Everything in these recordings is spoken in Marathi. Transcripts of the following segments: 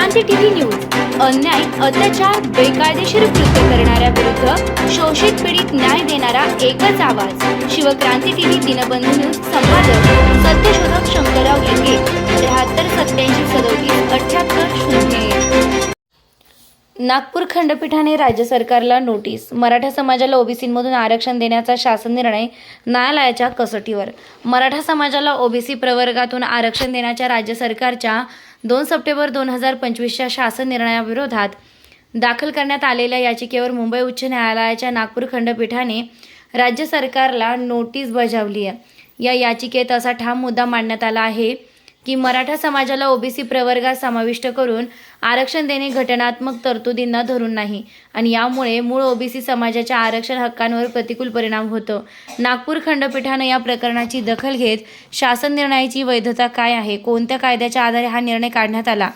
शिवक्रांती टीव्ही न्यूज अन्याय, अत्याचार, बेकायदेशीर कृत्य करणाऱ्या विरुद्ध शोषित पीडित न्याय देणारा एकच आवाज. Shivkranti TV Dinbandhu news. संपादक सत्यशोधक शंकरराव लिंगे. 73873780. नागपूर खंडपीठाने राज्य सरकारला नोटीस. मराठा समाजाला ओबीसीमधून आरक्षण देण्याचा शासन निर्णय न्यायालयाच्या कसोटीवर. मराठा समाजाला ओबीसी प्रवर्गातून आरक्षण देण्याच्या राज्य सरकारच्या 2 सप्टेंबर 2025च्या शासन निर्णयाविरोधात दाखल करण्यात आलेल्या याचिकेवर मुंबई उच्च न्यायालयाच्या नागपूर खंडपीठाने राज्य सरकारला नोटीस बजावली आहे. या याचिकेत असा ठाम मुद्दा मांडण्यात आला आहे की मराठा समाजाला ओबीसी प्रवर्गात समाविष्ट करून आरक्षण देणे घटनात्मक तरतुदींना धरून नाही आणि यामुळे मूळ ओबीसी समाजाच्या आरक्षण हक्कांवर प्रतिकूल परिणाम होतो. नागपूर खंडपीठाने या प्रकरणाची दखल घेत शासन निर्णयाची वैधता काय आहे, कोणत्या कायद्याच्या आधारे हा निर्णय काढण्यात आला,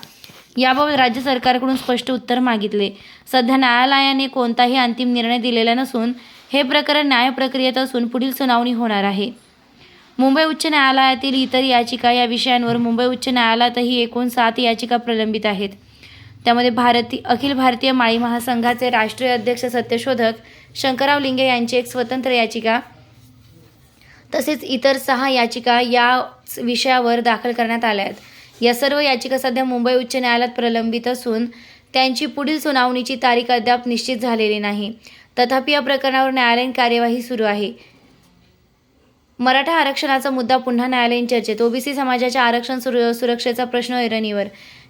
याबाबत राज्य सरकारकडून स्पष्ट उत्तर मागितले. सध्या न्यायालयाने कोणताही अंतिम निर्णय दिलेला नसून हे प्रकरण न्याय प्रक्रियेत असून पुढील सुनावणी होणार आहे. मुंबई उच्च न्यायालयातील इतर याचिका. या विषयांवर मुंबई उच्च न्यायालयातही एकूण 7 याचिका प्रलंबित आहेत. त्यामध्ये अखिल भारतीय माळी महासंघाचे राष्ट्रीय अध्यक्ष सत्यशोधक शंकरराव लिंगे यांची एक स्वतंत्र याचिका तसेच इतर 6 याचिका या विषयावर दाखल करण्यात आल्या आहेत. या सर्व याचिका सध्या मुंबई उच्च न्यायालयात प्रलंबित असून त्यांची पुढील सुनावणीची तारीख अद्याप निश्चित झालेली नाही. तथापि या प्रकरणावर न्यायालयीन कार्यवाही सुरू आहे. मराठा आरक्षणाचा मुद्दा पुन्हा न्यायालयीन चर्चेत. ओबीसी समाजाच्या आरक्षण सुरक्षेचा प्रश्न ऐरणीवर.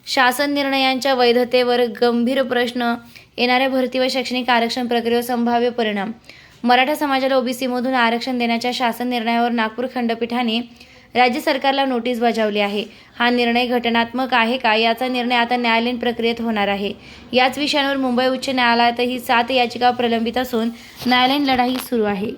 शासन निर्णयांच्या वैधतेवर गंभीर प्रश्न. येणाऱ्या भरती व शैक्षणिक आरक्षण प्रक्रियेवर संभाव्य परिणाम. मराठा समाजाला ओबीसीमधून आरक्षण देण्याच्या शासन निर्णयावर नागपूर खंडपीठाने राज्य सरकारला नोटीस बजावली आहे. हा निर्णय घटनात्मक आहे का, याचा निर्णय आता न्यायालयीन प्रक्रियेत होणार आहे. याच विषयांवर मुंबई उच्च न्यायालयातही 7 याचिका प्रलंबित असून न्यायालयीन लढाई सुरू आहे.